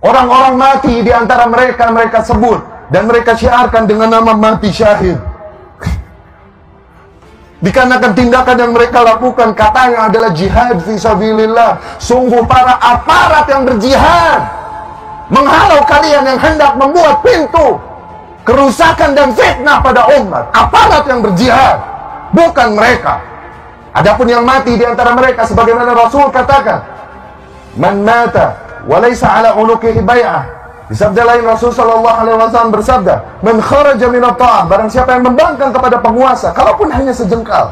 Orang-orang mati di antara mereka, mereka sebut dan mereka syiarkan dengan nama mati syahid. Dikarenakan tindakan yang mereka lakukan katanya adalah jihad fisabilillah. Sungguh para aparat yang berjihad menghalau kalian yang hendak membuat pintu kerusakan dan fitnah pada umat. Aparat yang berjihad, bukan mereka. Adapun yang mati di antara mereka, sebagaimana Rasul katakan, man mata walaysa ala unuqihi bai'ah. Di sabda lain Rasul sallallahu alaihi wasallam bersabda, man kharaja minat ta'ah, barang siapa yang membangkang kepada penguasa kalaupun hanya sejengkal,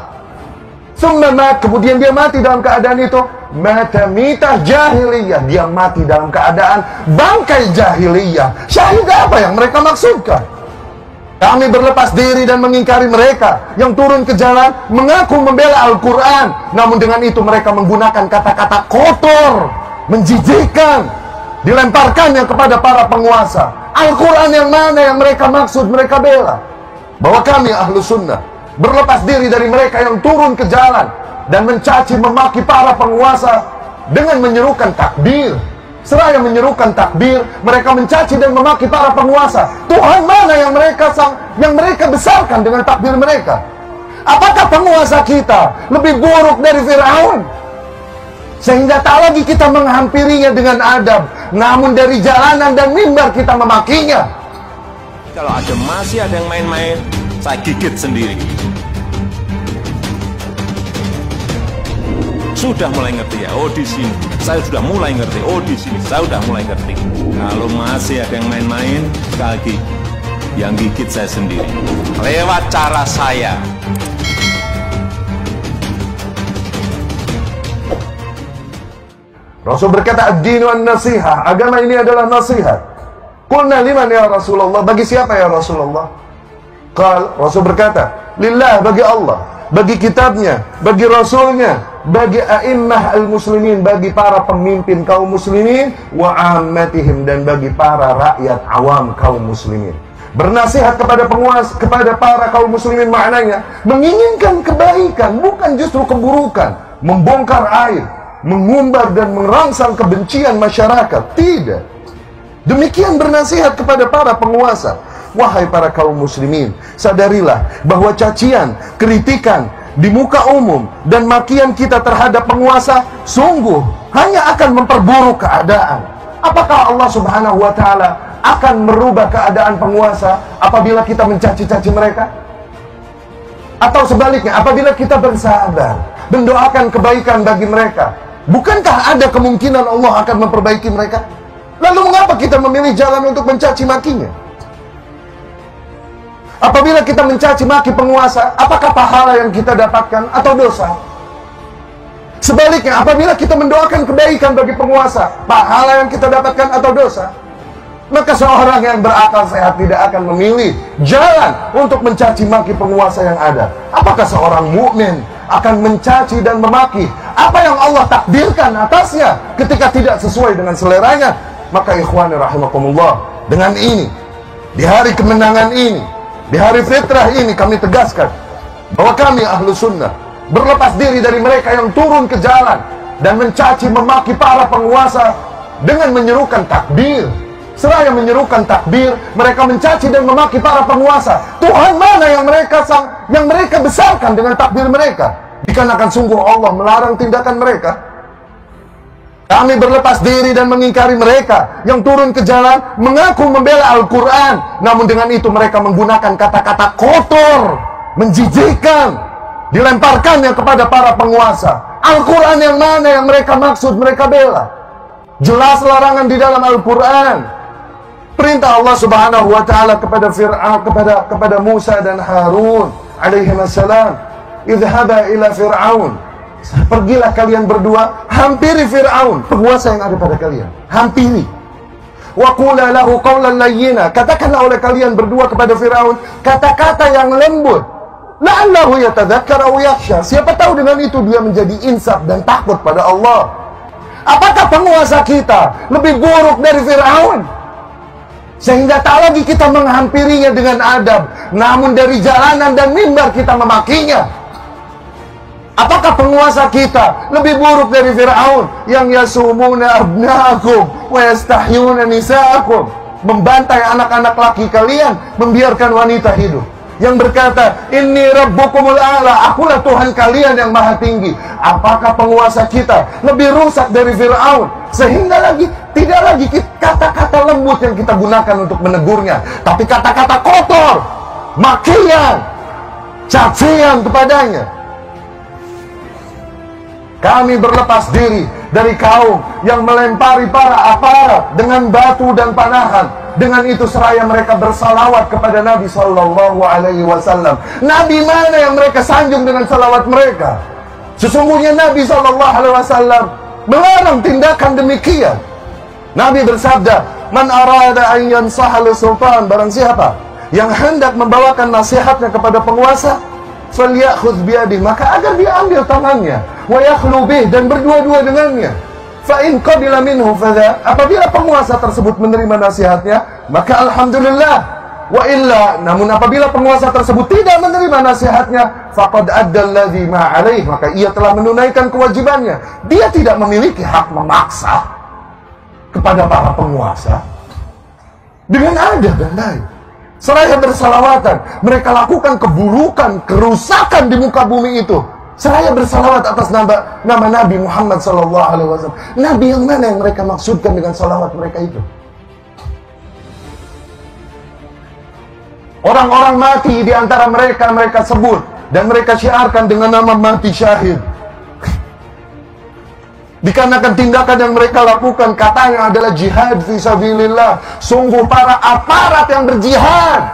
summa mat, kemudian dia mati dalam keadaan itu, mata mitah jahiliyah, dia mati dalam keadaan bangkai jahiliyah. Syahid apa yang mereka maksudkan? Kami berlepas diri dan mengingkari mereka yang turun ke jalan mengaku membela Al-Quran, namun dengan itu mereka menggunakan kata-kata kotor, menjijikkan, dilemparkannya kepada para penguasa. Al-Quran yang mana yang mereka maksud, mereka bela? Bahwa kami ahlu sunnah berlepas diri dari mereka yang turun ke jalan dan mencaci memaki para penguasa dengan menyerukan takbir. Seraya menyerukan takbir, mereka mencaci dan memaki para penguasa. Tuhan mana yang mereka besarkan dengan takbir mereka? Apakah penguasa kita lebih buruk dari Fir'aun? Sehingga tak lagi kita menghampirinya dengan adab, namun dari jalanan dan mimbar kita memakinya. Kalau masih ada yang main-main, saya gigit sendiri. Sudah mulai ngerti ya, oh di sini saya sudah mulai ngerti, oh di sini saya sudah mulai ngerti. Kalau masih ada yang main-main, sekali lagi yang gigit saya sendiri lewat cara saya. Rasul berkata, ad-dinu an-nasihah, agama ini adalah nasihat. Qulna liman ya Rasulullah, bagi siapa ya Rasulullah? Rasul berkata, lillah, bagi Allah, bagi kitabnya, bagi rasulnya, bagi a'immah al-muslimin, bagi para pemimpin kaum muslimin, wa ammatihim, dan bagi para rakyat awam kaum muslimin. Bernasihat kepada penguasa, kepada para kaum muslimin maknanya menginginkan kebaikan, bukan justru keburukan, membongkar aib, mengumbar dan merangsang kebencian masyarakat. Tidak. Demikian bernasihat kepada para penguasa. Wahai para kaum muslimin, sadarilah bahwa cacian, kritikan di muka umum dan makian kita terhadap penguasa sungguh hanya akan memperburuk keadaan. Apakah Allah subhanahu wa ta'ala akan merubah keadaan penguasa apabila kita mencaci-caci mereka? Atau sebaliknya, apabila kita bersabar, mendoakan kebaikan bagi mereka, bukankah ada kemungkinan Allah akan memperbaiki mereka? Lalu mengapa kita memilih jalan untuk mencaci makinya? Apabila kita mencaci maki penguasa, apakah pahala yang kita dapatkan atau dosa? Sebaliknya, apabila kita mendoakan kebaikan bagi penguasa, pahala yang kita dapatkan atau dosa? Maka seorang yang berakal sehat tidak akan memilih jalan untuk mencaci maki penguasa yang ada. Apakah seorang mukmin akan mencaci dan memaki apa yang Allah takdirkan atasnya ketika tidak sesuai dengan seleranya? Maka ikhwani rahimakumullah, dengan ini, di hari kemenangan ini, di hari fitrah ini, kami tegaskan bahwa kami ahlu sunnah berlepas diri dari mereka yang turun ke jalan dan mencaci memaki para penguasa dengan menyerukan takbir. Seraya menyerukan takbir, mereka mencaci dan memaki para penguasa. Tuhan mana yang mereka besarkan dengan takbir mereka? Dikarenakan sungguh Allah melarang tindakan mereka. Kami berlepas diri dan mengingkari mereka yang turun ke jalan mengaku membela Al-Quran, namun dengan itu mereka menggunakan kata-kata kotor, menjijikkan, dilemparkannya kepada para penguasa. Al-Quran yang mana yang mereka maksud, mereka bela? Jelas larangan di dalam Al-Quran. Perintah Allah subhanahu wa ta'ala kepada Fir'aun, kepada Musa dan Harun alaihimassalam, idhaba ila Fir'aun, pergilah kalian berdua, hampiri Fir'aun, penguasa yang ada pada kalian, hampiri. Wa qula lahu qawlan layyina, katakanlah oleh kalian berdua kepada Fir'aun kata-kata yang lembut, la'allahu yatadzakkar aw yakhsha, siapa tahu dengan itu dia menjadi insaf dan takut pada Allah. Apakah penguasa kita lebih buruk dari Fir'aun? Sehingga tak lagi kita menghampirinya dengan adab, namun dari jalanan dan mimbar kita memakinya. Apakah penguasa kita lebih buruk dari Fir'aun yang yasumuna abna'akum wa yastahyuna nisaakum, membantai anak-anak laki kalian, membiarkan wanita hidup. Yang berkata, inni rabbukumul a'la, akulah Tuhan kalian yang maha tinggi. Apakah penguasa kita lebih rusak dari Fir'aun? Sehingga tidak lagi kata-kata lembut yang kita gunakan untuk menegurnya, tapi kata-kata kotor, makian, cacian kepadanya. Kami berlepas diri dari kaum yang melempari para aparat dengan batu dan panahan. Dengan itu seraya mereka bersalawat kepada Nabi Sallallahu Alaihi Wasallam. Nabi mana yang mereka sanjung dengan salawat mereka? Sesungguhnya Nabi Sallallahu Alaihi Wasallam melarang tindakan demikian. Nabi bersabda, "Man arada an yansaha li sultan," barang siapa yang hendak membawakan nasihatnya kepada penguasa, falyakhudh biyadihi, maka agar dia ambil tangannya, wa yakhlu bih, dan berdua-dua dengannya. Fa in qabila minhu fadha, apabila penguasa tersebut menerima nasihatnya, maka alhamdulillah. Wa illa, namun apabila penguasa tersebut tidak menerima nasihatnya, faqad adda alladhi ma alaih, maka ia telah menunaikan kewajibannya. Dia tidak memiliki hak memaksa kepada para penguasa dengan ada dan lain. Seraya bersalawatan, mereka lakukan keburukan, kerusakan di muka bumi itu. Seraya bersalawat atas nama Nabi Muhammad SAW. Nabi yang mana yang mereka maksudkan dengan salawat mereka itu? Orang-orang mati di antara mereka sebut dan mereka syiarkan dengan nama mati syahid. Dikarenakan tindakan yang mereka lakukan katanya adalah jihad fisabilillah. Sungguh para aparat yang berjihad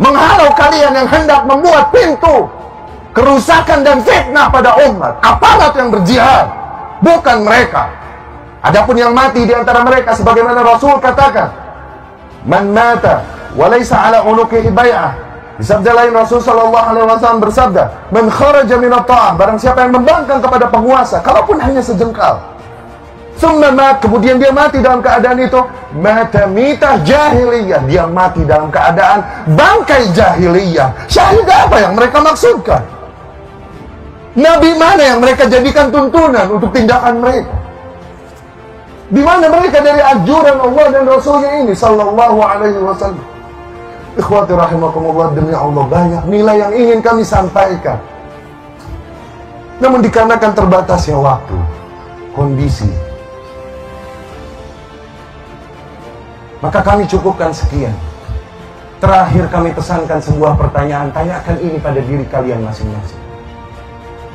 menghalau kalian yang hendak membuat pintu kerusakan dan fitnah pada umat. Aparat yang berjihad, bukan mereka. Adapun yang mati di antara mereka, sebagaimana Rasul katakan, man mata walaysa ala unuqihi bai'ah. Di sabda lain Rasul sallallahu alaihi wasallam bersabda, man kharaja min at-ta'ah, barang siapa yang membangkang kepada penguasa, kalaupun hanya sejengkal, summa mat, kemudian dia mati dalam keadaan itu, mata mitah jahiliyah, dia mati dalam keadaan bangkai jahiliyah. Syahid apa yang mereka maksudkan? Nabi mana yang mereka jadikan tuntunan untuk tindakan mereka? Di mana mereka dari anjuran Allah dan Rasulnya ini sallallahu alaihi wasallam? Ikhwati rahimakumullah, demi Allah banyak nilai yang ingin kami sampaikan. Namun dikarenakan terbatasnya waktu, kondisi, maka kami cukupkan sekian. Terakhir kami pesankan sebuah pertanyaan, tanyakan ini pada diri kalian masing-masing.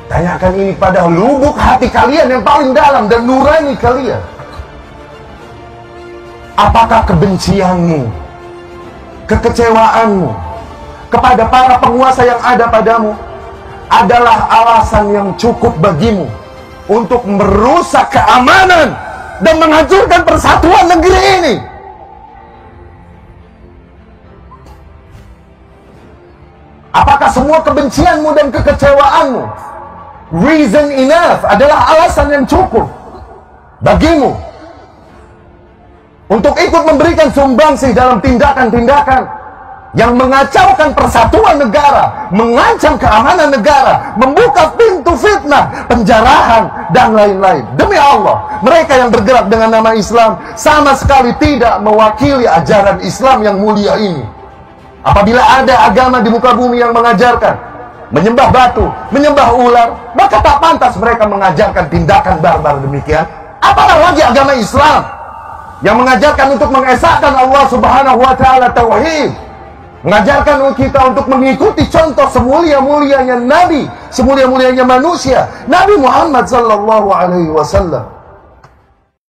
Tanyakan ini pada lubuk hati kalian yang paling dalam dan nurani kalian. Apakah kebencianmu, kekecewaanmu kepada para penguasa yang ada padamu adalah alasan yang cukup bagimu untuk merusak keamanan dan menghancurkan persatuan negeri ini? Apakah semua kebencianmu dan kekecewaanmu reason enough, adalah alasan yang cukup bagimu untuk ikut memberikan sumbangsih dalam tindakan-tindakan yang mengacaukan persatuan negara, mengancam keamanan negara, membuka pintu fitnah, penjarahan, dan lain-lain? Demi Allah, mereka yang bergerak dengan nama Islam sama sekali tidak mewakili ajaran Islam yang mulia ini. Apabila ada agama di muka bumi yang mengajarkan menyembah batu, menyembah ular, maka tak pantas mereka mengajarkan tindakan barbar demikian. Apalagi lagi agama Islam yang mengajarkan untuk mengesahkan Allah Subhanahu wa Ta'ala tauhid, mengajarkan kita untuk mengikuti contoh semulia-mulianya Nabi, semulia-mulianya manusia, Nabi Muhammad sallallahu alaihi wasallam.